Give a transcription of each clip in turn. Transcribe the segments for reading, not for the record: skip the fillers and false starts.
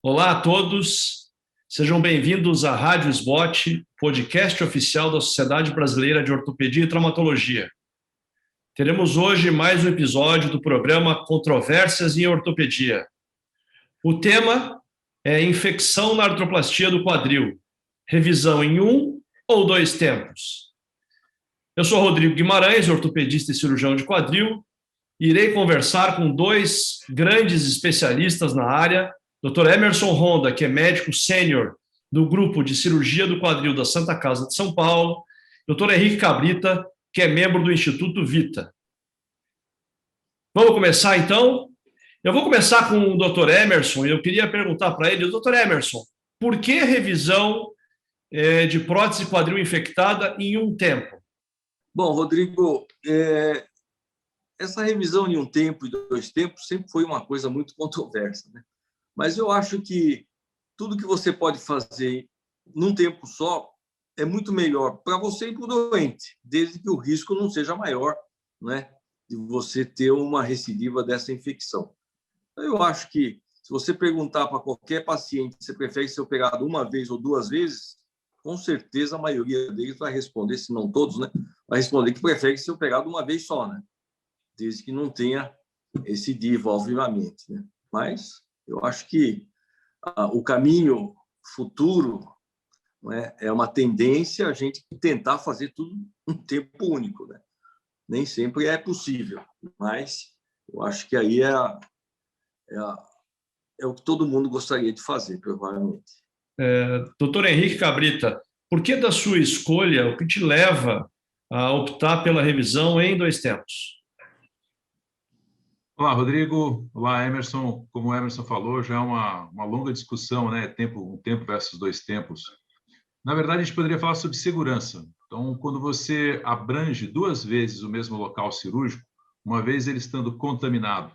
Olá a todos, sejam bem-vindos à Rádio SBOT, podcast oficial da Sociedade Brasileira de Ortopedia e Traumatologia. Teremos hoje mais um episódio do programa Controvérsias em Ortopedia. O tema é infecção na artroplastia do quadril, revisão em um ou dois tempos. Eu sou Rodrigo Guimarães, ortopedista e cirurgião de quadril, e irei conversar com dois grandes especialistas na área, Dr. Emerson Honda, que é médico sênior do grupo de cirurgia do quadril da Santa Casa de São Paulo, Dr. Henrique Cabrita, que é membro do Instituto Vita. Vamos começar, então? Eu vou começar com o Dr. Emerson, e eu queria perguntar para ele, Dr. Emerson, por que revisão de prótese quadril infectada em um tempo? Bom, Rodrigo, essa revisão em um tempo e dois tempos sempre foi uma coisa muito controversa, né? Mas eu acho que tudo que você pode fazer num tempo só é muito melhor para você e para o doente, desde que o risco não seja maior, né, de você ter uma recidiva dessa infecção. Eu acho que, se você perguntar para qualquer paciente se prefere ser operado uma vez ou duas vezes, com certeza a maioria deles vai responder, se não todos, né, vai responder que prefere ser operado uma vez só, né, desde que não tenha recidiva, obviamente, né? Mas eu acho que o caminho futuro, né, é uma tendência a gente tentar fazer tudo em tempo único, né? Nem sempre é possível, mas eu acho que aí é o que todo mundo gostaria de fazer, provavelmente. Dr. Henrique Cabrita, por que da sua escolha, o que te leva a optar pela revisão em dois tempos? Olá, Rodrigo. Olá, Emerson. Como o Emerson falou, já é uma longa discussão, né? Um tempo versus dois tempos. Na verdade, a gente poderia falar sobre segurança. Então, quando você abrange duas vezes o mesmo local cirúrgico, uma vez ele estando contaminado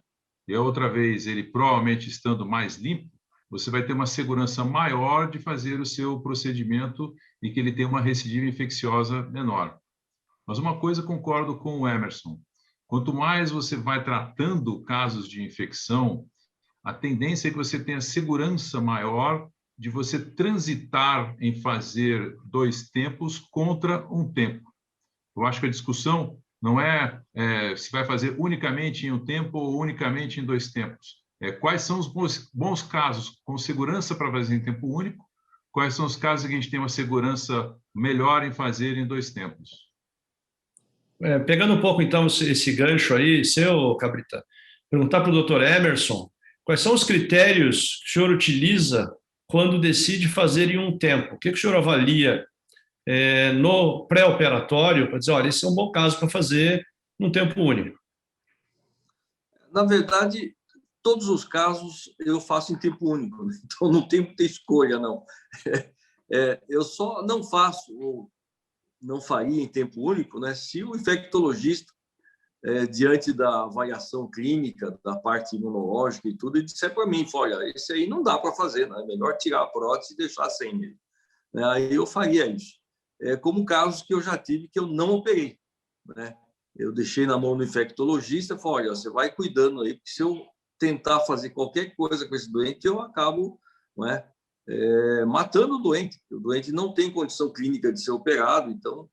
e a outra vez ele provavelmente estando mais limpo, você vai ter uma segurança maior de fazer o seu procedimento e que ele tenha uma recidiva infecciosa menor. Mas uma coisa concordo com o Emerson. Quanto mais você vai tratando casos de infecção, a tendência é que você tenha segurança maior de você transitar em fazer dois tempos contra um tempo. Eu acho que a discussão não é se vai fazer unicamente em um tempo ou unicamente em dois tempos. Quais são os bons casos com segurança para fazer em tempo único, quais são os casos que a gente tem uma segurança melhor em fazer em dois tempos. Pegando um pouco, então, esse gancho aí, seu, Cabrita, perguntar para o Dr. Emerson, quais são os critérios que o senhor utiliza quando decide fazer em um tempo? O que o senhor avalia no pré-operatório para dizer, olha, esse é um bom caso para fazer num tempo único? Na verdade, todos os casos eu faço em tempo único, né? Então não tem muita escolha, não. Eu só não faço, ou não faria em tempo único, né, se o infectologista, diante da avaliação clínica, da parte imunológica e tudo, ele disser para mim, olha, esse aí não dá para fazer, né? É melhor tirar a prótese e deixar sem ele. Aí eu faria isso. Como casos que eu já tive que eu não operei, né? Eu deixei na mão do infectologista e falei, olha, você vai cuidando aí, porque se eu tentar fazer qualquer coisa com esse doente, eu acabo, não é, matando o doente. O doente não tem condição clínica de ser operado, então,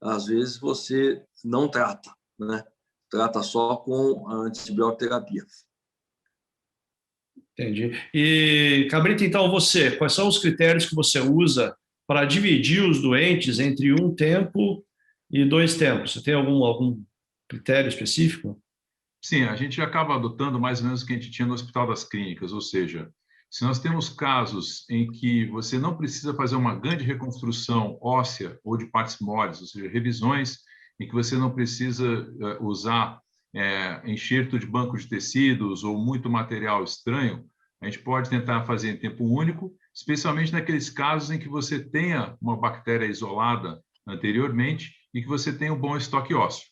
às vezes, você não trata, né? Trata só com a antibioterapia. Entendi. E, Cabrita, então, você, quais são os critérios que você usa para dividir os doentes entre um tempo e dois tempos? Você tem algum critério específico? Sim, a gente acaba adotando mais ou menos o que a gente tinha no Hospital das Clínicas, ou seja, se nós temos casos em que você não precisa fazer uma grande reconstrução óssea ou de partes moles, ou seja, revisões em que você não precisa usar enxerto de banco de tecidos ou muito material estranho, a gente pode tentar fazer em tempo único, especialmente naqueles casos em que você tenha uma bactéria isolada anteriormente e que você tenha um bom estoque ósseo.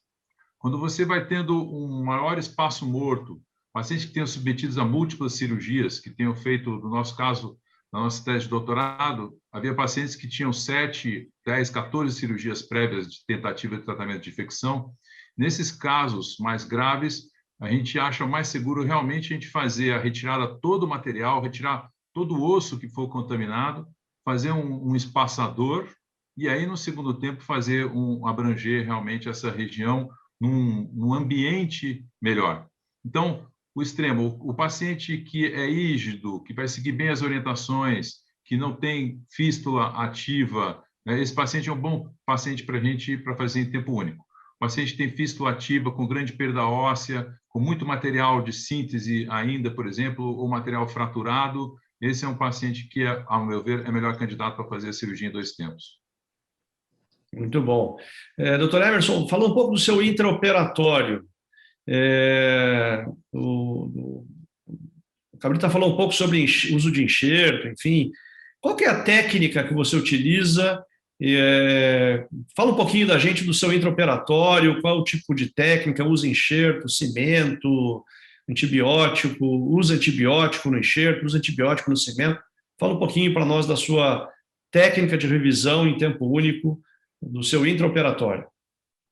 Quando você vai tendo um maior espaço morto, pacientes que tenham submetidos a múltiplas cirurgias, que tenham feito, no nosso caso, na nossa tese de doutorado, havia pacientes que tinham 7, 10, 14 cirurgias prévias de tentativa de tratamento de infecção. Nesses casos mais graves, a gente acha mais seguro realmente a gente fazer a retirada todo o material, retirar todo o osso que for contaminado, fazer um espaçador e aí, no segundo tempo, abranger realmente essa região num ambiente melhor. Então, o extremo, o paciente que é rígido, que vai seguir bem as orientações, que não tem fístula ativa, né? Esse paciente é um bom paciente para a gente para fazer em tempo único. O paciente tem fístula ativa, com grande perda óssea, com muito material de síntese ainda, por exemplo, ou material fraturado, esse é um paciente que, ao meu ver, é melhor candidato para fazer a cirurgia em 2 tempos. Muito bom. Doutor Emerson, fala um pouco do seu intraoperatório. O Cabrita falou um pouco sobre uso de enxerto, enfim. Qual que é a técnica que você utiliza? Fala um pouquinho da gente do seu intraoperatório, qual o tipo de técnica, usa enxerto, cimento, antibiótico, usa antibiótico no enxerto, usa antibiótico no cimento. Fala um pouquinho para nós da sua técnica de revisão em tempo único do seu intraoperatório.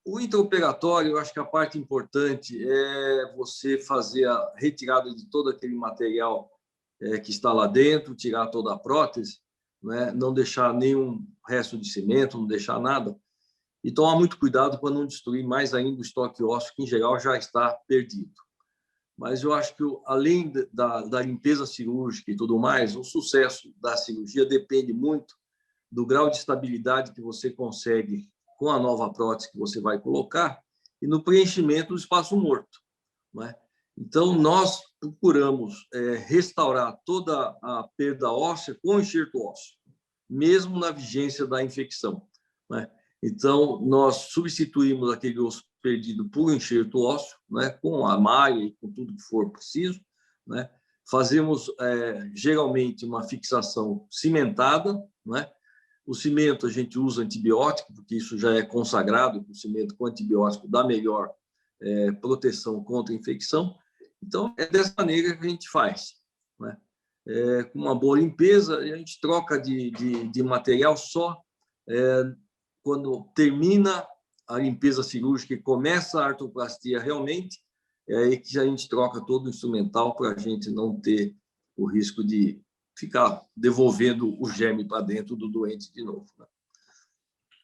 O intraoperatório, eu acho que a parte importante é você fazer a retirada de todo aquele material que está lá dentro, tirar toda a prótese, né? Não deixar nenhum resto de cimento, não deixar nada, e tomar muito cuidado para não destruir mais ainda o estoque ósseo, que em geral já está perdido. Mas eu acho que, além da limpeza cirúrgica e tudo mais, o sucesso da cirurgia depende muito do grau de estabilidade que você consegue com a nova prótese que você vai colocar e no preenchimento do espaço morto, né? Então, nós procuramos restaurar toda a perda óssea com enxerto ósseo, mesmo na vigência da infecção, né? Então, nós substituímos aquele osso perdido por enxerto ósseo, né, com a malha e com tudo que for preciso, né? Fazemos, geralmente, uma fixação cimentada, né? O cimento a gente usa antibiótico, porque isso já é consagrado, que o cimento com antibiótico dá melhor proteção contra a infecção. Então, é dessa maneira que a gente faz, né? Com uma boa limpeza, a gente troca de material só quando termina a limpeza cirúrgica e começa a artroplastia realmente, é aí que a gente troca todo o instrumental para a gente não ter o risco de ficar devolvendo o germe para dentro do doente de novo, né?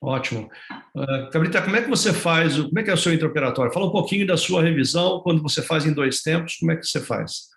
Ótimo. Cabrita, como é que você faz, como é que é o seu intraoperatório? Fala um pouquinho da sua revisão, quando você faz em 2 tempos, como é que você faz?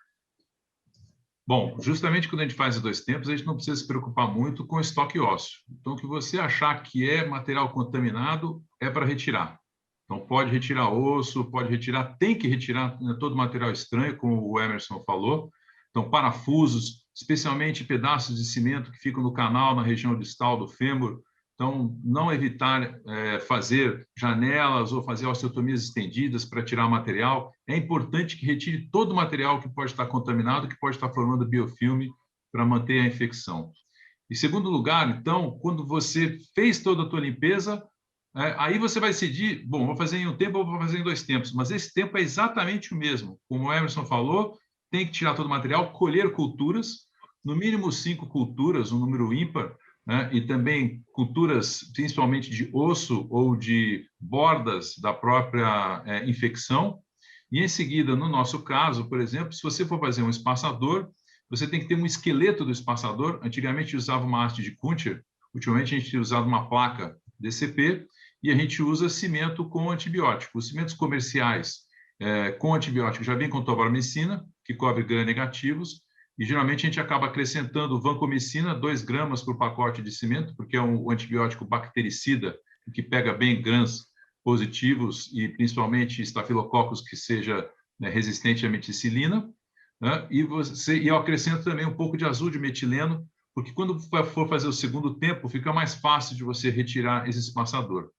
Bom, justamente quando a gente faz em 2 tempos, a gente não precisa se preocupar muito com estoque ósseo. Então, o que você achar que é material contaminado é para retirar. Então, pode retirar osso, pode retirar, tem que retirar, né, todo material estranho, como o Emerson falou. Então, parafusos, especialmente pedaços de cimento que ficam no canal, na região distal do fêmur. Então, não evitar fazer janelas ou fazer osteotomias estendidas para tirar material. É importante que retire todo o material que pode estar contaminado, que pode estar formando biofilme para manter a infecção. Em segundo lugar, então, quando você fez toda a tua limpeza, aí você vai decidir, bom, vou fazer em 1 tempo ou vou fazer em 2 tempos, mas esse tempo é exatamente o mesmo. Como o Emerson falou, tem que tirar todo o material, colher culturas, no mínimo 5 culturas, um número ímpar, né? E também culturas, principalmente de osso ou de bordas da própria infecção. E, em seguida, no nosso caso, por exemplo, se você for fazer um espaçador, você tem que ter um esqueleto do espaçador. Antigamente usava uma haste de Kuntcher, ultimamente a gente tem usado uma placa DCP, e a gente usa cimento com antibiótico. Os cimentos comerciais com antibiótico já vem com tobaromicina, que cobre gram-negativos, e geralmente a gente acaba acrescentando vancomicina, 2 gramas por pacote de cimento, porque é um antibiótico bactericida, que pega bem grãs positivos e principalmente estafilococcus que seja, né, resistente à meticilina, né? E eu acrescento também um pouco de azul de metileno, porque quando for fazer o segundo tempo, fica mais fácil de você retirar esse espaçador.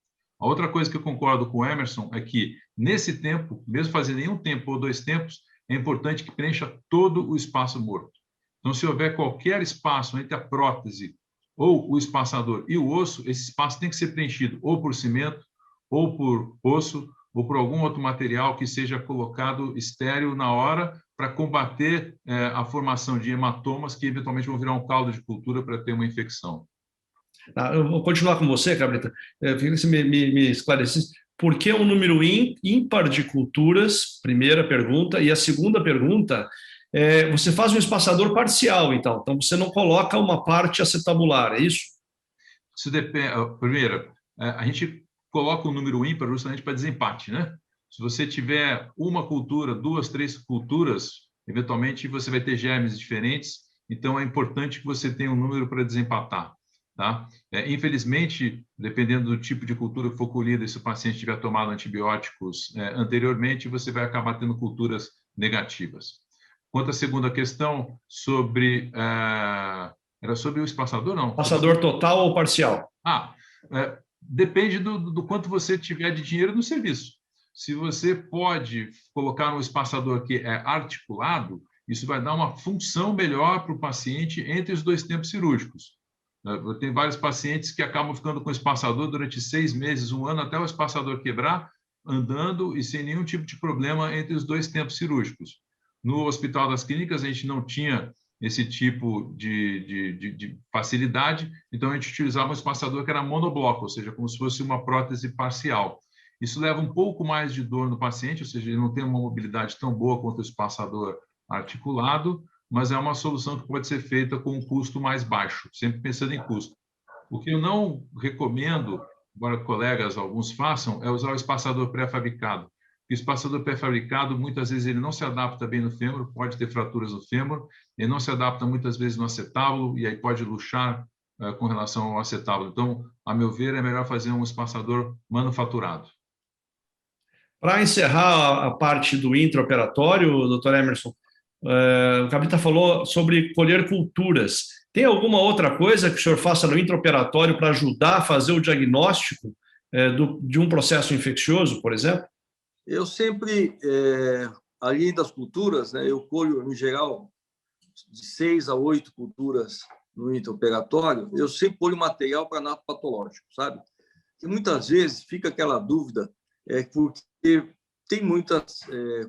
A outra coisa que eu concordo com o Emerson é que, nesse tempo, mesmo fazendo em 1 tempo ou 2 tempos, é importante que preencha todo o espaço morto. Então, se houver qualquer espaço entre a prótese ou o espaçador e o osso, esse espaço tem que ser preenchido ou por cimento, ou por osso, ou por algum outro material que seja colocado estéril na hora para combater a formação de hematomas que eventualmente vão virar um caldo de cultura para ter uma infecção. Eu vou continuar com você, Cabrita. Eu queria que você me esclarecesse. Por que um número ímpar de culturas? Primeira pergunta. E a segunda pergunta você faz um espaçador parcial, então você não coloca uma parte acetabular, é isso? Isso depende. Primeiro, a gente coloca um número ímpar justamente para desempate, né? Se você tiver uma cultura, 2, 3 culturas, eventualmente você vai ter germes diferentes, então é importante que você tenha um número para desempatar, tá? Infelizmente, dependendo do tipo de cultura que for colhida, se o paciente tiver tomado antibióticos anteriormente, você vai acabar tendo culturas negativas. Quanto à segunda questão sobre era sobre o espaçador, não? Espaçador total ou parcial? Depende do quanto você tiver de dinheiro no serviço. Se você pode colocar um espaçador que é articulado, isso vai dar uma função melhor para o paciente entre os 2 tempos cirúrgicos. Eu tenho vários pacientes que acabam ficando com o espaçador durante 6 meses, 1 ano, até o espaçador quebrar, andando e sem nenhum tipo de problema entre os 2 tempos cirúrgicos. No Hospital das Clínicas, a gente não tinha esse tipo de facilidade, então a gente utilizava um espaçador que era monobloco, ou seja, como se fosse uma prótese parcial. Isso leva um pouco mais de dor no paciente, ou seja, ele não tem uma mobilidade tão boa quanto o espaçador articulado, mas é uma solução que pode ser feita com um custo mais baixo, sempre pensando em custo. O que eu não recomendo, embora colegas alguns façam, é usar o espaçador pré-fabricado. O espaçador pré-fabricado, muitas vezes, ele não se adapta bem no fêmur, pode ter fraturas no fêmur, ele não se adapta muitas vezes no acetábulo, e aí pode luxar com relação ao acetábulo. Então, a meu ver, é melhor fazer um espaçador manufaturado. Para encerrar a parte do intraoperatório, doutor Emerson, o Cabrita falou sobre colher culturas. Tem alguma outra coisa que o senhor faça no intraoperatório para ajudar a fazer o diagnóstico de um processo infeccioso, por exemplo? Eu sempre, além das culturas, né, eu colho, em geral, de 6 a 8 culturas no intraoperatório, eu sempre colho material para anatopatológico, sabe? E muitas vezes fica aquela dúvida, porque tem muitas,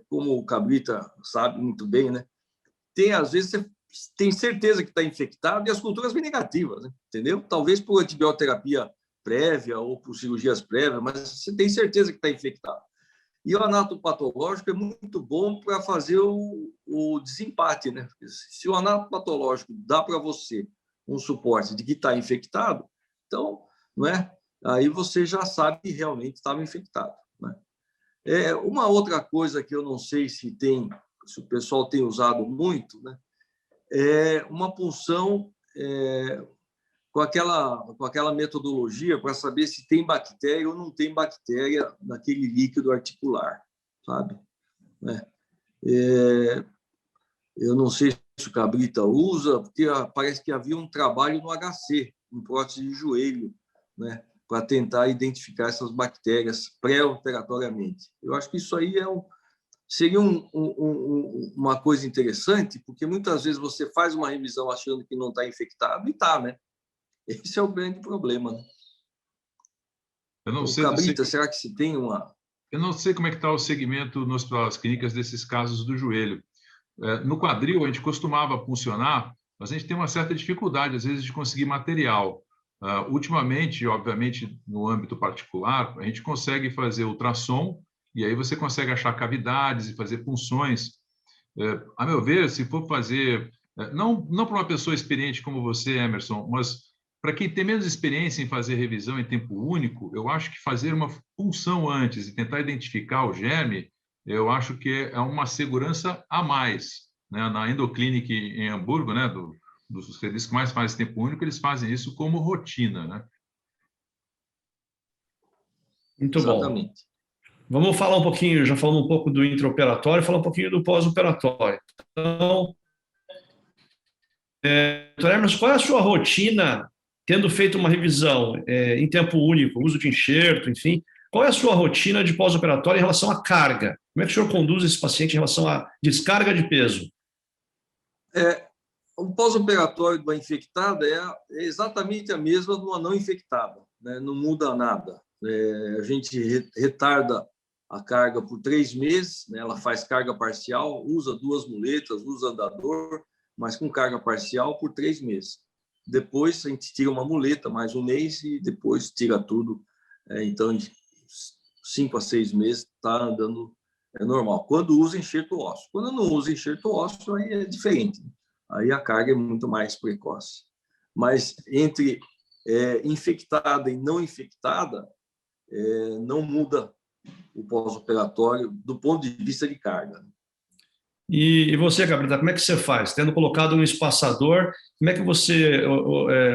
como o Cabrita sabe muito bem, né? Às vezes, você tem certeza que está infectado e as culturas vêm negativas, né? Entendeu? Talvez por antibioterapia prévia ou por cirurgias prévias, mas você tem certeza que está infectado. E o anatopatológico é muito bom para fazer o desempate, né? Se o anatopatológico dá para você um suporte de que está infectado, então, não é? Aí você já sabe que realmente estava infectado, né? Uma outra coisa que eu não sei se o pessoal tem usado muito, né? É uma punção com aquela metodologia para saber se tem bactéria ou não tem bactéria naquele líquido articular, sabe? Eu não sei se o Cabrita usa, porque parece que havia um trabalho no HC, em prótese de joelho, né? Para tentar identificar essas bactérias pré-operatoriamente. Eu acho que isso aí seria uma coisa interessante, porque muitas vezes você faz uma revisão achando que não está infectado e está, né? Esse é o grande problema, né? Eu não sei, Cabrita, será que se tem uma... Eu não sei como é que está o segmento no Hospital das Clínicas desses casos do joelho. No quadril, a gente costumava puncionar, mas a gente tem uma certa dificuldade, às vezes, de conseguir material. Ultimamente, obviamente, no âmbito particular, a gente consegue fazer ultrassom e aí você consegue achar cavidades e fazer punções. A meu ver, se for fazer, não para uma pessoa experiente como você, Emerson, mas para quem tem menos experiência em fazer revisão em tempo único, eu acho que fazer uma punção antes e tentar identificar o germe, eu acho que é uma segurança a mais, né? Na Endoclinic em Hamburgo, né, dos serviços que mais fazem tempo único, eles fazem isso como rotina, né? Muito bom. Exatamente. Vamos falar um pouquinho, já falamos um pouco do intraoperatório, falar um pouquinho do pós-operatório. Então, doutor Emerson, qual é a sua rotina, tendo feito uma revisão em tempo único, uso de enxerto, enfim, qual é a sua rotina de pós-operatório em relação à carga? Como é que o senhor conduz esse paciente em relação à descarga de peso? O pós-operatório de uma infectada é exatamente a mesma de uma não infectada, né? Não muda nada. A gente retarda a carga por 3 meses, né? Ela faz carga parcial, usa 2 muletas, usa andador, mas com carga parcial por 3 meses. Depois a gente tira uma muleta mais 1 mês e depois tira tudo. Então, de 5 a 6 meses está andando é normal. Quando usa enxerto ósseo. Quando não usa enxerto ósseo, aí é diferente. Aí a carga é muito mais precoce. Mas entre infectada e não infectada, não muda o pós-operatório do ponto de vista de carga. E você, Gabriela, como é que você faz? Tendo colocado um espaçador, como é que você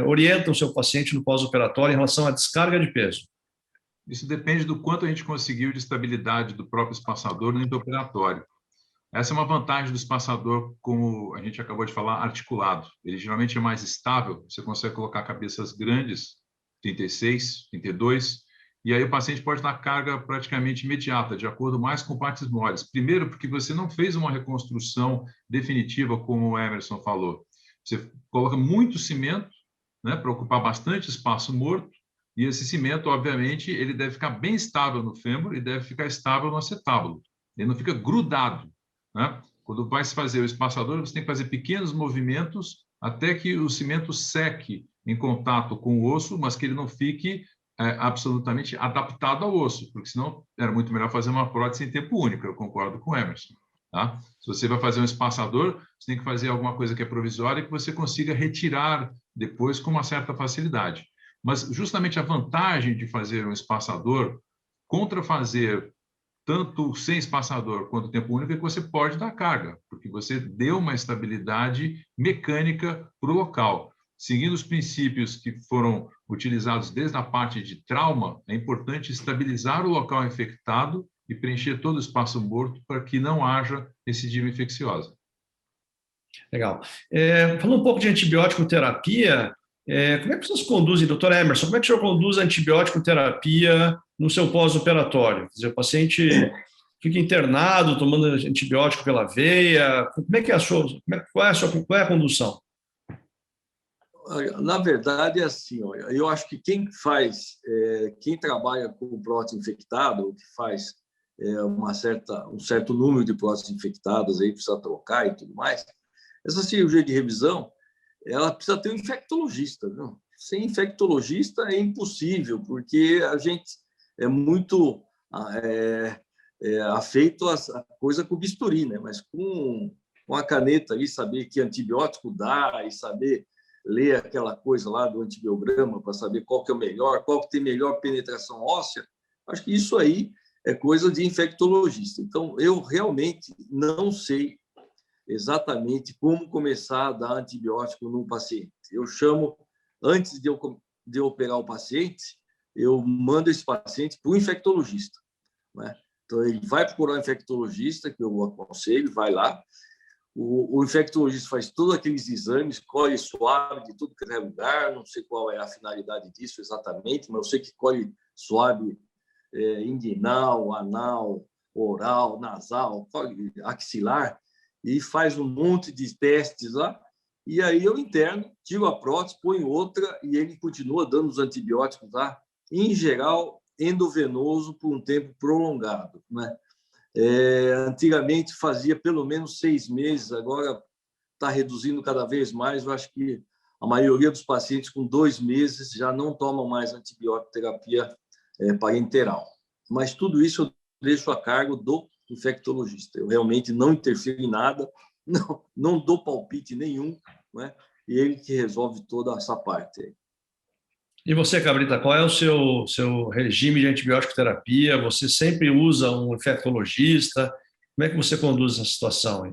orienta o seu paciente no pós-operatório em relação à descarga de peso? Isso depende do quanto a gente conseguiu de estabilidade do próprio espaçador no intraoperatório. Essa é uma vantagem do espaçador, como a gente acabou de falar, articulado. Ele geralmente é mais estável, você consegue colocar cabeças grandes, 36, 32, e aí o paciente pode dar carga praticamente imediata, de acordo mais com partes moles. Primeiro, porque você não fez uma reconstrução definitiva, como o Emerson falou. Você coloca muito cimento, né, para ocupar bastante espaço morto, e esse cimento, obviamente, ele deve ficar bem estável no fêmur e deve ficar estável no acetábulo. Ele não fica grudado, né? Quando vai se fazer o espaçador, você tem que fazer pequenos movimentos até que o cimento seque em contato com o osso, mas que ele não fique absolutamente adaptado ao osso, porque senão era muito melhor fazer uma prótese em tempo único, eu concordo com o Emerson. Tá? Se você vai fazer um espaçador, você tem que fazer alguma coisa que é provisória e que você consiga retirar depois com uma certa facilidade. Mas justamente a vantagem de fazer um espaçador contra fazer tanto sem espaçador quanto tempo único é que você pode dar carga, porque você deu uma estabilidade mecânica para o local. Seguindo os princípios que foram utilizados desde a parte de trauma, é importante estabilizar o local infectado e preencher todo o espaço morto para que não haja recidiva infecciosa. Legal. Falando um pouco de antibiótico terapia, como é que vocês conduzem, doutor Emerson, como é que o senhor conduz a antibiótico terapia no seu pós-operatório? Quer dizer, o paciente fica internado, tomando antibiótico pela veia, como é que é qual é a condução? Na verdade, é assim, olha, eu acho que quem trabalha com prótese infectada, ou que faz um certo número de próteses infectadas, aí precisa trocar e tudo mais, essa cirurgia de revisão, ela precisa ter um infectologista, viu? Sem infectologista é impossível, porque a gente é muito afeito a coisa com bisturi, né? Mas com a caneta ali, saber que antibiótico dá e saber ler aquela coisa lá do antibiograma para saber qual que é o melhor, qual que tem melhor penetração óssea, acho que isso aí é coisa de infectologista. Então, eu realmente não sei exatamente como começar a dar antibiótico num paciente. Eu chamo, antes de eu operar o paciente, eu mando esse paciente para o infectologista, né? Então, ele vai procurar um infectologista, que eu aconselho, vai lá. O infectologista faz todos aqueles exames, colhe suave de tudo que é lugar, não sei qual é a finalidade disso exatamente, mas eu sei que colhe suave inguinal, anal, oral, nasal, colhe axilar, e faz um monte de testes lá, e aí eu interno, tiro a prótese, ponho outra, e ele continua dando os antibióticos lá, em geral, endovenoso por um tempo prolongado, né? Antigamente fazia pelo menos 6 meses, agora está reduzindo cada vez mais. Eu acho que a maioria dos pacientes com 2 meses já não tomam mais antibiótico terapia parenteral. Mas tudo isso eu deixo a cargo do infectologista. Eu realmente não interfiro em nada, não dou palpite nenhum, né? E ele que resolve toda essa parte aí. E você, Cabrita, qual é o seu regime de antibiótico terapia? Você sempre usa um infectologista? Como é que você conduz essa situação aí?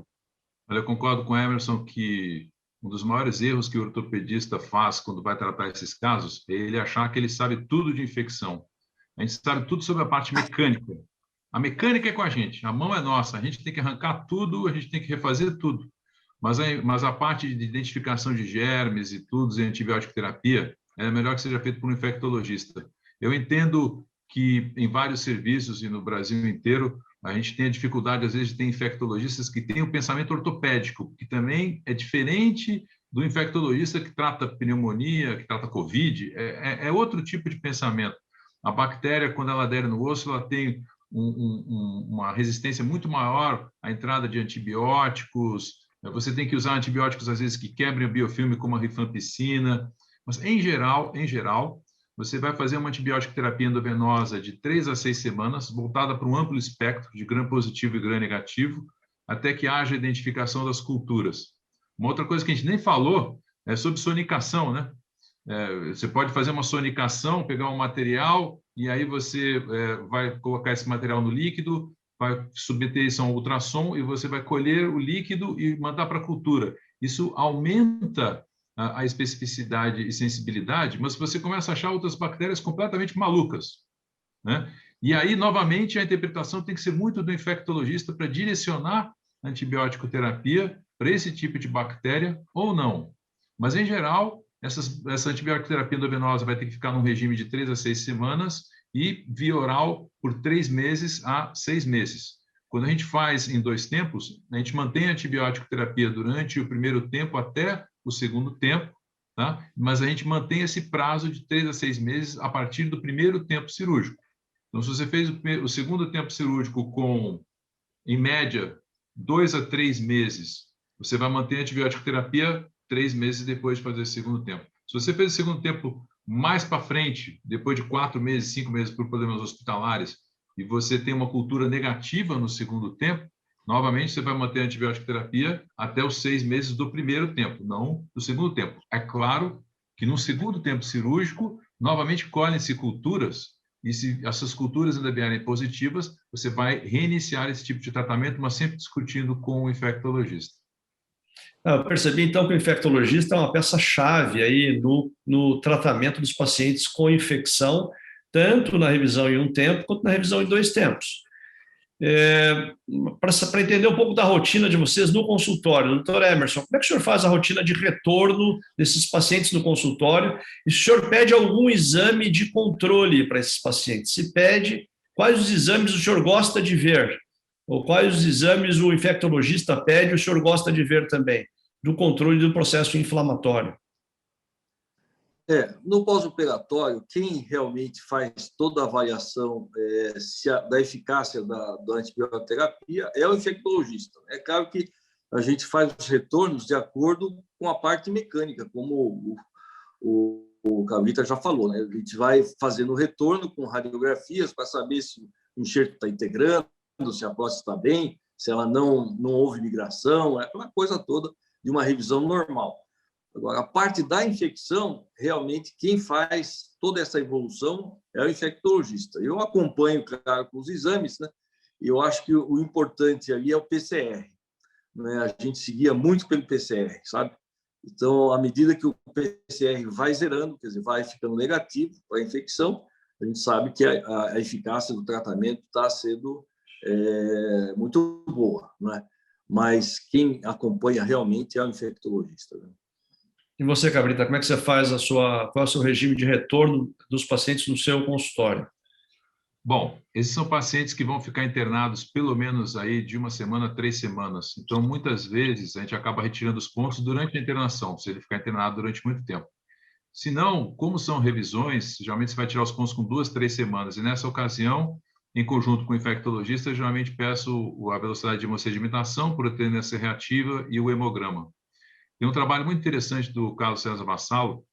Olha, eu concordo com o Emerson que um dos maiores erros que o ortopedista faz quando vai tratar esses casos é ele achar que ele sabe tudo de infecção. A gente sabe tudo sobre a parte mecânica. A mecânica é com a gente, a mão é nossa, a gente tem que arrancar tudo, a gente tem que refazer tudo. Mas a parte de identificação de germes e tudo, em antibiótico terapia, é melhor que seja feito por um infectologista. Eu entendo que em vários serviços e no Brasil inteiro, a gente tem a dificuldade, às vezes, de ter infectologistas que têm o pensamento ortopédico, que também é diferente do infectologista que trata pneumonia, que trata Covid, é outro tipo de pensamento. A bactéria, quando ela adere no osso, ela tem uma resistência muito maior à entrada de antibióticos. Você tem que usar antibióticos, às vezes, que quebrem o biofilme, como a rifampicina. Mas, em geral, você vai fazer uma antibiótico terapia endovenosa de 3 a 6 semanas, voltada para um amplo espectro de gram positivo e gram negativo, até que haja identificação das culturas. Uma outra coisa que a gente nem falou é sobre sonicação, né? Você pode fazer uma sonicação, pegar um material e aí você vai colocar esse material no líquido, vai submeter isso a um ultrassom e você vai colher o líquido e mandar para a cultura. Isso aumenta a especificidade e sensibilidade, mas você começa a achar outras bactérias completamente malucas, né? E aí, novamente, a interpretação tem que ser muito do infectologista para direcionar a antibiótico terapia para esse tipo de bactéria ou não. Mas, em geral, essa antibiótico terapia endovenosa vai ter que ficar num regime de 3 a 6 semanas e via oral por 3 meses a 6 meses. Quando a gente faz em 2 tempos, a gente mantém a antibiótico terapia durante o primeiro tempo até o segundo tempo, tá? Mas a gente mantém esse prazo de 3 a 6 meses a partir do primeiro tempo cirúrgico. Então, se você fez o segundo tempo cirúrgico com, em média, 2 a 3 meses, você vai manter a antibiótico terapia 3 meses depois de fazer o segundo tempo. Se você fez o segundo tempo mais para frente, depois de 4 meses, 5 meses por problemas hospitalares, e você tem uma cultura negativa no segundo tempo, novamente você vai manter a antibiótico terapia até os 6 meses do primeiro tempo, não do segundo tempo. É claro que no segundo tempo cirúrgico, novamente colhem-se culturas, e se essas culturas ainda vierem positivas, você vai reiniciar esse tipo de tratamento, mas sempre discutindo com o infectologista. Eu percebi, então, que o infectologista é uma peça-chave aí no tratamento dos pacientes com infecção, tanto na revisão em 1 tempo, quanto na revisão em 2 tempos. Para entender um pouco da rotina de vocês no consultório, doutor Emerson, como é que o senhor faz a rotina de retorno desses pacientes no consultório? E se o senhor pede algum exame de controle para esses pacientes? Se pede, quais os exames o senhor gosta de ver? Ou quais os exames o infectologista pede e o senhor gosta de ver também, do controle do processo inflamatório? No pós-operatório, quem realmente faz toda a avaliação da eficácia da antibioterapia é o infectologista. É claro que a gente faz os retornos de acordo com a parte mecânica, como o Cabrita já falou, né? A gente vai fazendo o retorno com radiografias para saber se o enxerto está integrando, se a próstata está bem, se ela não houve migração, aquela coisa toda de uma revisão normal. Agora, a parte da infecção, realmente, quem faz toda essa evolução é o infectologista. Eu acompanho, claro, com os exames, né? E eu acho que o importante ali é o PCR, né? A gente seguia muito pelo PCR, sabe? Então, à medida que o PCR vai zerando, quer dizer, vai ficando negativo para a infecção, a gente sabe que a eficácia do tratamento está sendo muito boa, né? Mas quem acompanha realmente é o infectologista, né? E você, Cabrita, como é que você faz qual é o seu regime de retorno dos pacientes no seu consultório? Bom, esses são pacientes que vão ficar internados pelo menos aí de 1 semana a 3 semanas. Então, muitas vezes, a gente acaba retirando os pontos durante a internação, se ele ficar internado durante muito tempo. Se não, como são revisões, geralmente você vai tirar os pontos com 2, 3 semanas. E nessa ocasião, em conjunto com o infectologista, geralmente peço a velocidade de hemossedimentação, proteína C reativa e o hemograma. Tem um trabalho muito interessante do Carlos César Vassalo,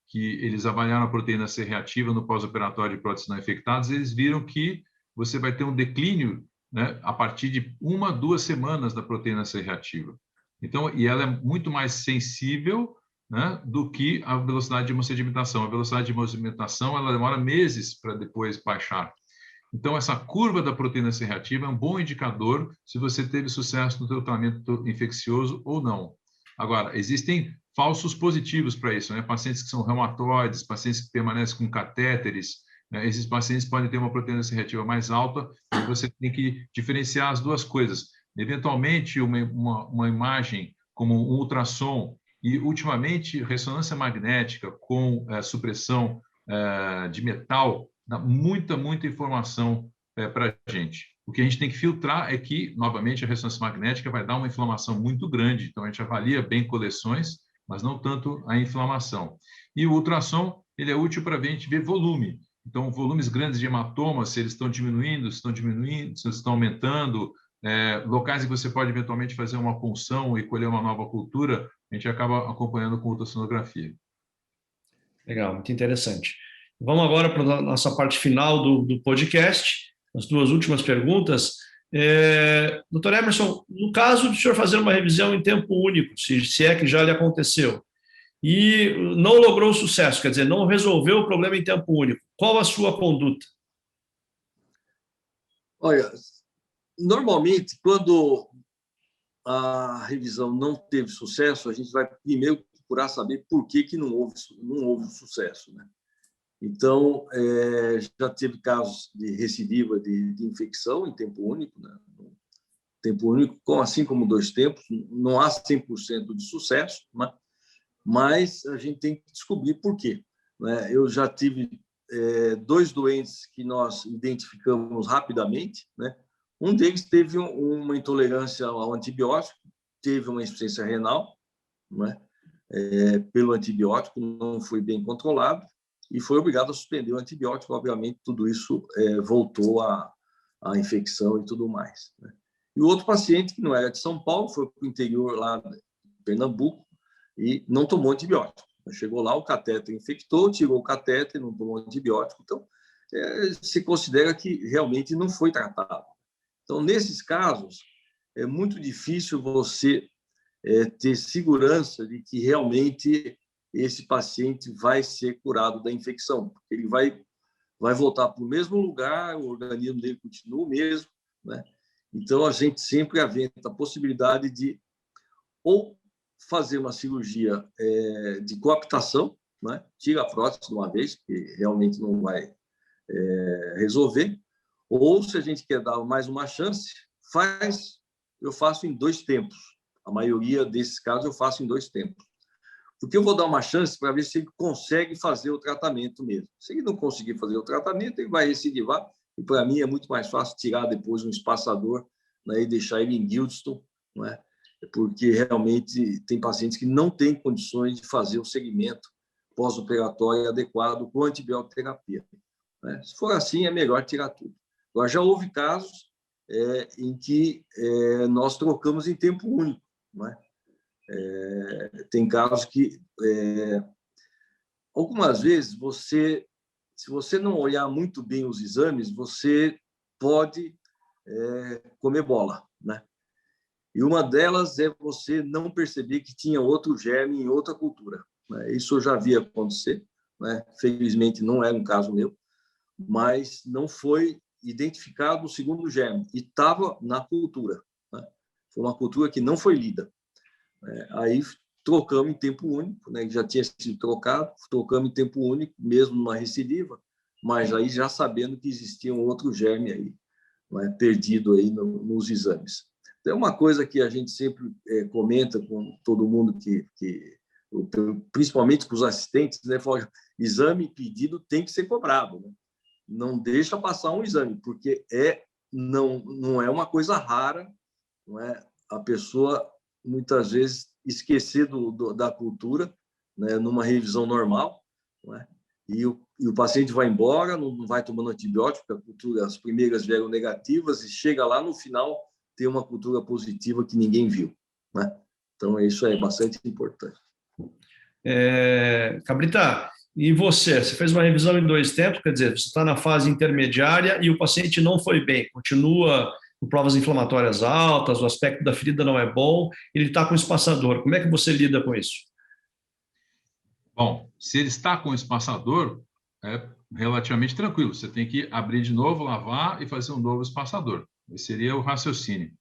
que eles avaliaram a proteína C reativa no pós-operatório de próteses não infectadas, e eles viram que você vai ter um declínio, né, a partir de 1 a 2 semanas da proteína C reativa. Então, e ela é muito mais sensível, né, do que a velocidade de hemossedimentação. A velocidade de hemossedimentação ela demora meses para depois baixar. Então, essa curva da proteína C reativa é um bom indicador se você teve sucesso no tratamento infeccioso ou não. Agora, existem falsos positivos para isso, né? Pacientes que são reumatoides, pacientes que permanecem com catéteres, né? Esses pacientes podem ter uma proteína C reativa mais alta e você tem que diferenciar as duas coisas. Eventualmente, uma imagem como um ultrassom e, ultimamente, ressonância magnética com supressão de metal dá muita informação para a gente. O que a gente tem que filtrar é que, novamente, a ressonância magnética vai dar uma inflamação muito grande, então a gente avalia bem coleções, mas não tanto a inflamação. E o ultrassom, ele é útil para a gente ver volume. Então, volumes grandes de hematomas, se eles estão diminuindo, se eles estão aumentando, locais em que você pode eventualmente fazer uma punção e colher uma nova cultura, a gente acaba acompanhando com ultrassonografia. Legal, muito interessante. Vamos agora para a nossa parte final do podcast, as duas últimas perguntas. Doutor Emerson, no caso de o senhor fazer uma revisão em tempo único, se é que já lhe aconteceu, e não logrou sucesso, quer dizer, não resolveu o problema em tempo único, qual a sua conduta? Olha, normalmente, quando a revisão não teve sucesso, a gente vai primeiro procurar saber por que não houve sucesso, né? Então, já teve casos de recidiva de infecção em tempo único, né? Tempo único, assim como 2 tempos, não há 100% de sucesso, né? Mas a gente tem que descobrir por quê, né? Eu já tive 2 doentes que nós identificamos rapidamente, né? Um deles teve uma intolerância ao antibiótico, teve uma insuficiência renal, né? Pelo antibiótico, não foi bem controlado e foi obrigado a suspender o antibiótico. Obviamente, tudo isso voltou à infecção e tudo mais, né? E o outro paciente, que não era de São Paulo, foi para o interior lá de Pernambuco e não tomou antibiótico. Chegou lá, o catéter infectou, tirou o catéter, não tomou antibiótico. Então, se considera que realmente não foi tratado. Então, nesses casos, é muito difícil você ter segurança de que realmente esse paciente vai ser curado da infecção, porque ele vai voltar para o mesmo lugar, o organismo dele continua o mesmo, né? Então, a gente sempre aventa a possibilidade de ou fazer uma cirurgia de coaptação, né? Tira a prótese de uma vez, que realmente não vai resolver, ou se a gente quer dar mais uma chance, eu faço em 2 tempos. A maioria desses casos eu faço em 2 tempos. Porque eu vou dar uma chance para ver se ele consegue fazer o tratamento mesmo. Se ele não conseguir fazer o tratamento, ele vai recidivar. E para mim é muito mais fácil tirar depois um espaçador, né, e deixar ele em Gildston, né, porque realmente tem pacientes que não têm condições de fazer o segmento pós-operatório adequado com antibiótico-terapia, né? Se for assim, é melhor tirar tudo. Agora, já houve casos em que nós trocamos em tempo único, né? Tem casos que, algumas vezes, se você não olhar muito bem os exames, você pode comer bola, né? E uma delas é você não perceber que tinha outro germe em outra cultura, né? Isso eu já vi acontecer, né? Felizmente não é um caso meu, mas não foi identificado o segundo germe e estava na cultura, né? Foi uma cultura que não foi lida. Aí trocamos em tempo único, né? Já tinha sido trocado, trocamos em tempo único, mesmo numa recidiva, mas aí já sabendo que existia um outro germe aí, né? Perdido aí nos exames. Então, é uma coisa que a gente sempre comenta com todo mundo principalmente com os assistentes, né? Fala, exame pedido tem que ser cobrado, né? Não deixa passar um exame, porque não é uma coisa rara, não é? A pessoa muitas vezes esquecer da cultura, né, numa revisão normal, não é? E o paciente vai embora, não vai tomando antibiótico, porque a cultura, as primeiras vieram negativas e chega lá no final ter uma cultura positiva que ninguém viu, né? Então isso é bastante importante. Cabrita, e você fez uma revisão em 2 tempos, quer dizer, você está na fase intermediária e o paciente não foi bem, continua com provas inflamatórias altas, o aspecto da ferida não é bom, ele está com espaçador. Como é que você lida com isso? Bom, se ele está com espaçador, é relativamente tranquilo. Você tem que abrir de novo, lavar e fazer um novo espaçador. Esse seria o raciocínio.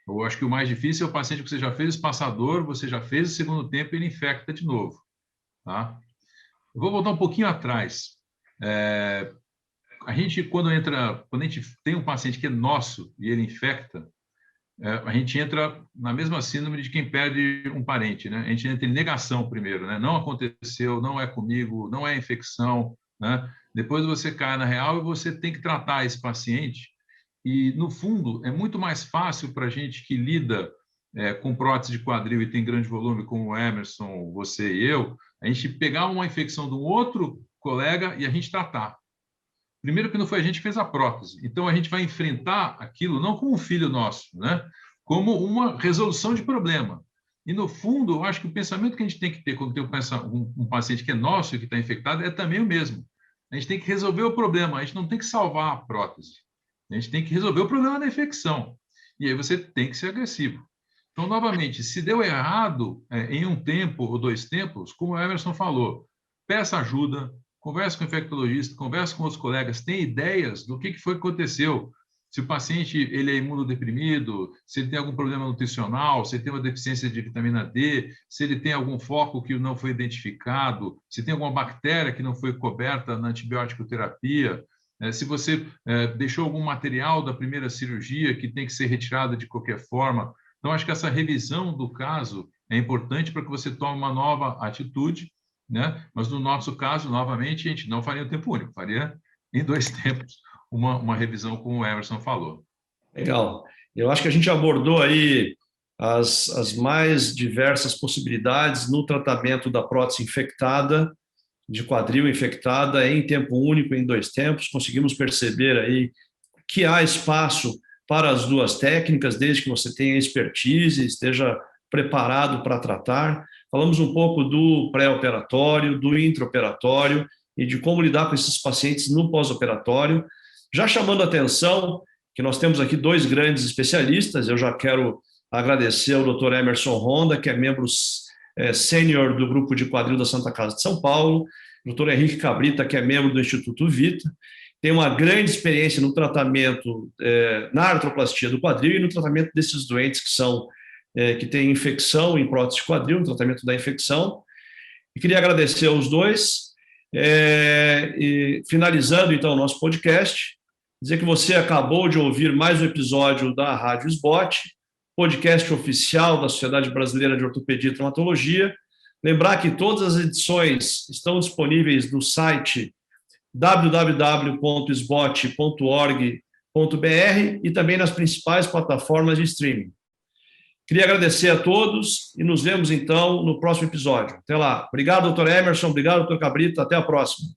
Eu acho que o mais difícil é o paciente que você já fez o espaçador, você já fez o segundo tempo e ele infecta de novo, tá? Eu vou voltar um pouquinho atrás. A gente, quando a gente tem um paciente que é nosso e ele infecta, a gente entra na mesma síndrome de quem perde um parente, né? A gente entra em negação primeiro, né? Não aconteceu, não é comigo, não é infecção, né? Depois você cai na real e você tem que tratar esse paciente. E, no fundo, é muito mais fácil para a gente que lida com prótese de quadril e tem grande volume, como o Emerson, você e eu, a gente pegar uma infecção de um outro colega e a gente tratar. Primeiro que não foi a gente que fez a prótese. Então, a gente vai enfrentar aquilo não como um filho nosso, né? Como uma resolução de problema. E, no fundo, eu acho que o pensamento que a gente tem que ter quando tem um paciente que é nosso e que está infectado é também o mesmo. A gente tem que resolver o problema, a gente não tem que salvar a prótese. A gente tem que resolver o problema da infecção. E aí você tem que ser agressivo. Então, novamente, se deu errado em um tempo ou 2 tempos, como o Emerson falou, peça ajuda, converse com o infectologista, converse com os colegas, tenha ideias do que foi que aconteceu. Se o paciente ele é imunodeprimido, se ele tem algum problema nutricional, se ele tem uma deficiência de vitamina D, se ele tem algum foco que não foi identificado, se tem alguma bactéria que não foi coberta na antibiótico terapia, se você deixou algum material da primeira cirurgia que tem que ser retirado de qualquer forma. Então, acho que essa revisão do caso é importante para que você tome uma nova atitude, né? Mas, no nosso caso, novamente, a gente não faria um tempo único, faria em 2 tempos uma revisão, como o Emerson falou. Legal. Eu acho que a gente abordou aí as mais diversas possibilidades no tratamento da prótese infectada, de quadril infectada, em tempo único, em 2 tempos. Conseguimos perceber aí que há espaço para as 2 técnicas, desde que você tenha expertise, esteja preparado para tratar. Falamos um pouco do pré-operatório, do intraoperatório e de como lidar com esses pacientes no pós-operatório. Já chamando a atenção que nós temos aqui 2 grandes especialistas, eu já quero agradecer ao Dr. Emerson Honda, que é membro sênior do Grupo de Quadril da Santa Casa de São Paulo, Dr. Henrique Cabrita, que é membro do Instituto Vita, tem uma grande experiência no tratamento, na artroplastia do quadril e no tratamento desses doentes que têm infecção em prótese de quadril, no tratamento da infecção. E queria agradecer aos 2, e finalizando então o nosso podcast, dizer que você acabou de ouvir mais um episódio da Rádio SBOT, podcast oficial da Sociedade Brasileira de Ortopedia e Traumatologia. Lembrar que todas as edições estão disponíveis no site www.sbot.org.br e também nas principais plataformas de streaming. Queria agradecer a todos e nos vemos, então, no próximo episódio. Até lá. Obrigado, doutor Emerson. Obrigado, doutor Cabrita. Até a próxima.